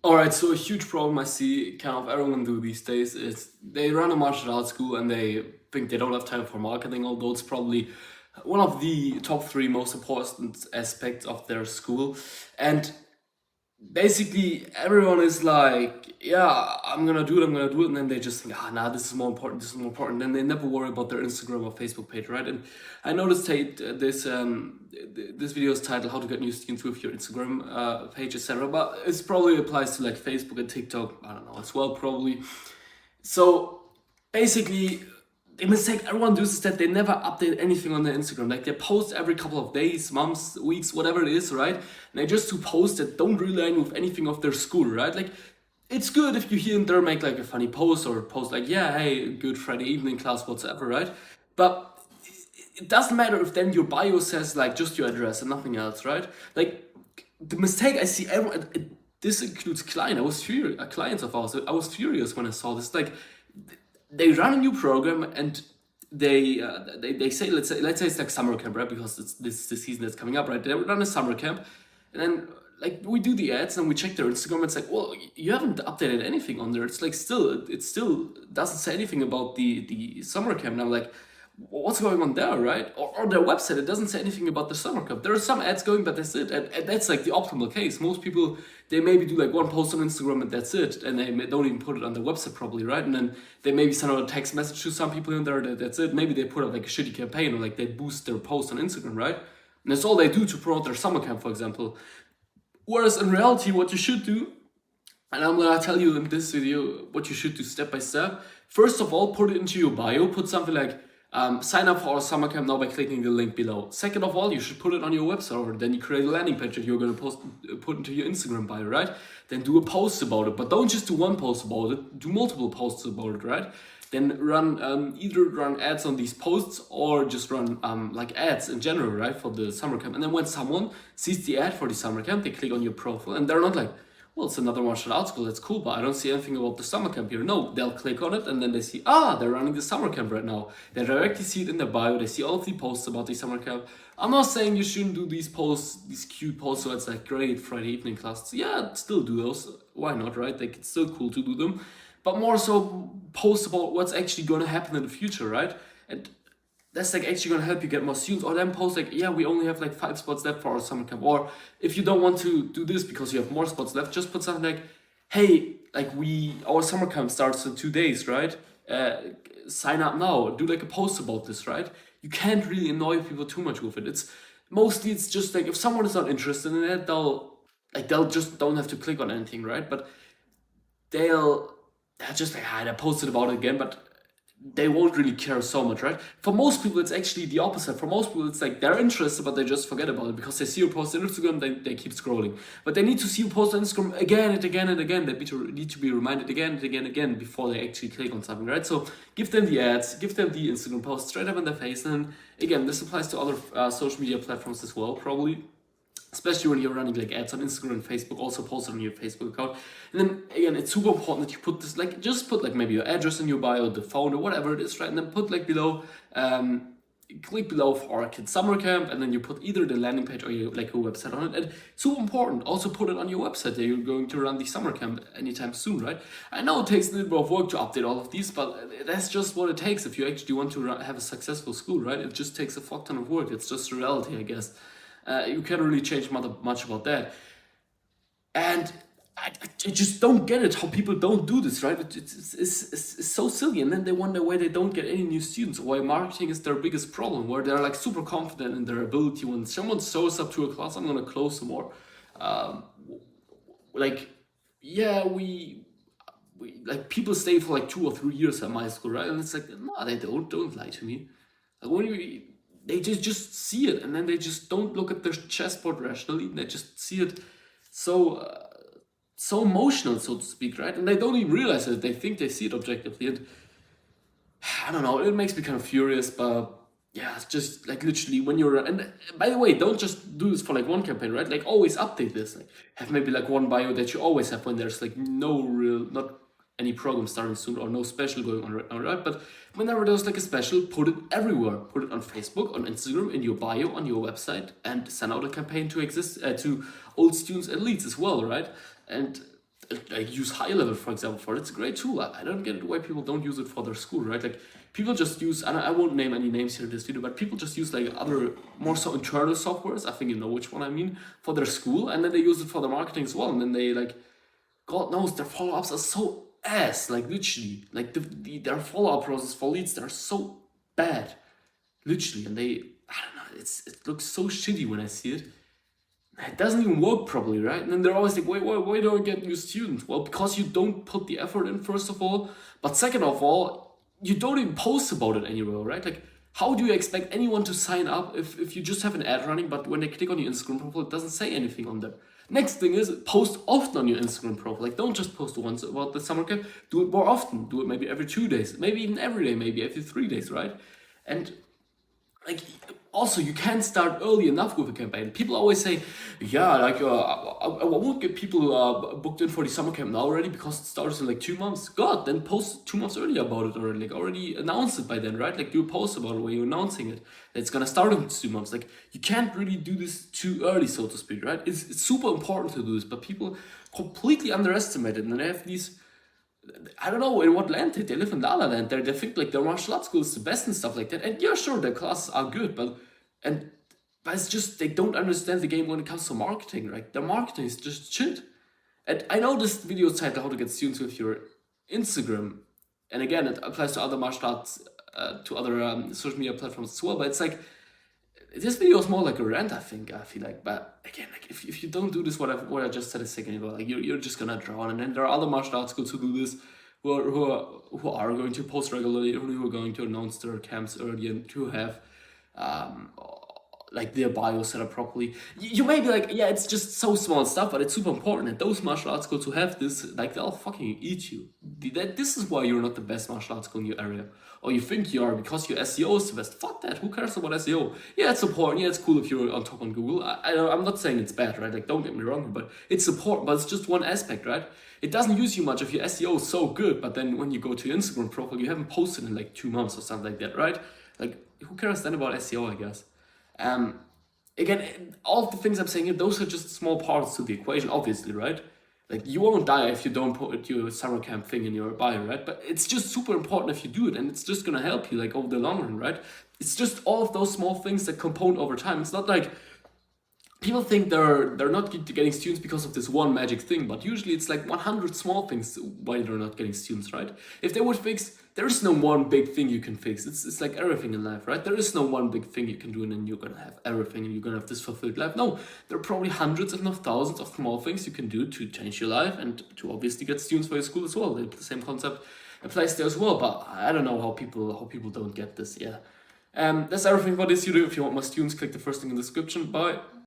All right, so a huge problem I see kind of everyone do these days is they run a martial arts school and they think they don't have time for marketing, although it's probably one of the top three most important aspects of their school. And basically everyone is like, yeah, I'm gonna do it, and then they just think, ah, nah, this is more important, this is more important. Then they never worry about their Instagram or Facebook page, right? And I noticed this video is titled "How to Get New Students with Your Instagram page, etc." But it probably applies to like Facebook and TikTok, I don't know, as well, probably. So basically, the mistake everyone does is that they never update anything on their Instagram. Like they post every couple of days, months, weeks, whatever it is, right? And they just do posts that don't really with anything of their school, right? Like it's good if you here and there make like a funny post or post like, yeah, hey, good Friday evening class, whatsoever, right? But it doesn't matter if then your bio says like just your address and nothing else, right? Like the mistake I see everyone. This includes client. I was furious. Clients of ours. I was furious when I saw this. Like they run a new program and they say let's say it's like summer camp, right? Because it's this the season that's coming up, right? They run a summer camp, and then like we do the ads and we check their Instagram. It's like, well, you haven't updated anything on there. It's like it still doesn't say anything about the summer camp. And I'm like, what's going on there, right? Or their website, it doesn't say anything about the summer camp. There are some ads going, but that's it. And that's like the optimal case. Most people, they maybe do like one post on Instagram and that's it. And they don't even put it on their website probably, right? And then they maybe send out a text message to some people in there, that's it. Maybe they put out like a shitty campaign or like they boost their post on Instagram, right? And that's all they do to promote their summer camp, for example. Whereas in reality, what you should do, and I'm gonna tell you in this video what you should do step by step. First of all, put it into your bio. Put something like, sign up for our summer camp now by clicking the link below. Second of all, you should put it on your website, or then you create a landing page that you're gonna put into your Instagram bio, right? Then do a post about it, but don't just do one post about it. Do multiple posts about it, right? Then run either run ads on these posts or just run like ads in general, right, for the summer camp. And then when someone sees the ad for the summer camp, they click on your profile and they're not like, well, it's another martial arts school, that's cool, but I don't see anything about the summer camp here. No, they'll click on it and then they see, they're running the summer camp right now. They directly see it in their bio, they see all of the posts about the summer camp. I'm not saying you shouldn't do these posts, these cute posts, so it's like great Friday evening class. Yeah, still do those. Why not, right? Like it's still cool to do them. But more so post about what's actually gonna happen in the future, right? And that's like actually gonna help you get more students. Or then post like, yeah, we only have like 5 spots left for our summer camp. Or if you don't want to do this because you have more spots left, just put something like, hey, like our summer camp starts in 2 days, right? Sign up now. Do like a post about this, right? You can't really annoy people too much with it. It's just like if someone is not interested in it, they'll just don't have to click on anything, right? But they'll just like, I posted about it again, but they won't really care so much, right? For most people, it's actually the opposite. For most people, it's like they're interested, but they just forget about it because they see you post on Instagram, they keep scrolling. But they need to see you post on Instagram again and again and again. They need to be reminded again and again and again before they actually click on something, right? So give them the ads, give them the Instagram post straight up in their face. And again, this applies to other social media platforms as well, probably. Especially when you're running like ads on Instagram and Facebook, also post it on your Facebook account. And then again, it's super important that you put this, like just put like maybe your address in your bio, the phone or whatever it is, right? And then put like below, click below for our kids summer camp, and then you put either the landing page or your like a website on it. And super important, also put it on your website that you're going to run the summer camp anytime soon, right? I know it takes a little bit of work to update all of these, but that's just what it takes if you actually want to have a successful school, right? It just takes a fuck ton of work. It's just reality, I guess. You can't really change much about that. And I just don't get it how people don't do this, right? It's so silly. And then they wonder why they don't get any new students, why marketing is their biggest problem, where they're like super confident in their ability. When someone shows up to a class, I'm going to close some more. Like, yeah, we like people stay for like 2 or 3 years at my school, right? And it's like, no, they don't lie to me. Like when they just see it and then they just don't look at their chessboard rationally. They just see it so emotional, so to speak, right? And they don't even realize it. They think they see it objectively. And I don't know, it makes me kind of furious, but yeah, it's just like literally when you're, and by the way, don't just do this for like one campaign, right? Like always update this. Like have maybe like one bio that you always have when there's like not any program starting soon or no special going on right now, right? But whenever there's like a special, put it everywhere. Put it on Facebook, on Instagram, in your bio, on your website, and send out a campaign to old students and leads as well, right? And like use high level, for example, for it. It's a great tool. I don't get why people don't use it for their school, right? Like people just use, and I won't name any names here in this video, but people just use like other more so internal softwares, I think you know which one I mean, for their school, and then they use it for their marketing as well. And then they like, God knows, their follow-ups are so ass, like literally, like their follow-up process for leads, they're so bad, literally, and they, I don't know, it looks so shitty when I see it. It doesn't even work properly, right? And then they're always like, why don't I get new students? Well, because you don't put the effort in, first of all. But second of all, you don't even post about it anywhere, right? Like, how do you expect anyone to sign up if you just have an ad running, but when they click on your Instagram profile, it doesn't say anything on there? Next thing is, post often on your Instagram profile. Like, don't just post once about the summer camp. Do it more often. Do it maybe every 2 days. Maybe even every day. Maybe every 3 days, right? And like, also you can't start early enough with a campaign. People always say, yeah, like I won't get people booked in for the summer camp now already because it starts in like 2 months. God, then post 2 months earlier about it already. Like already announce it by then, right? Like do a post about it where you're announcing it. That it's gonna start in 2 months. Like you can't really do this too early, so to speak, right? It's super important to do this, but people completely underestimate it, and they have these, I don't know in what land they live in, La La Land. They think like their martial arts school is the best and stuff like that. And yeah, sure, their classes are good, but it's just they don't understand the game when it comes to marketing, right? Their marketing is just shit. And I know this video is titled "How to Get Students with Your Instagram," and again, it applies to other martial arts, to other social media platforms as well. But it's like this video is more like a rant, I think. I feel like, but again, like if you don't do this, what I just said a second ago, like you're just gonna drown. And then there are other martial arts schools who do this, who are going to post regularly, who are going to announce their camps early, and who have like their bio set up properly. You may be like, yeah, it's just so small stuff, but it's super important. And those martial arts schools who have this, like they'll fucking eat you. This is why you're not the best martial arts school in your area. Or you think you are because your SEO is the best. Fuck that, who cares about SEO? Yeah, it's important, yeah, it's cool if you're on top on Google. I'm not saying it's bad, right? Like, don't get me wrong, but it's important, but it's just one aspect, right? It doesn't use you much if your SEO is so good, but then when you go to your Instagram profile, you haven't posted in like 2 months or something like that, right? Like, who cares then about SEO, I guess? Again, all the things I'm saying here, those are just small parts to the equation, obviously, right? Like, you won't die if you don't put your summer camp thing in your bio, right? But it's just super important if you do it, and it's just gonna help you, like, over the long run, right? It's just all of those small things that compound over time. It's not like people think they're not getting students because of this one magic thing, but usually it's like 100 small things why they're not getting students, right? If they would fix, there is no one big thing you can fix. It's like everything in life, right? There is no one big thing you can do and then you're gonna have everything and you're gonna have this fulfilled life. No, there are probably hundreds if not thousands of small things you can do to change your life and to obviously get students for your school as well. The same concept applies there as well, but I don't know how people don't get this. Yeah. That's everything for this video. If you want more students, click the first link in the description. Bye.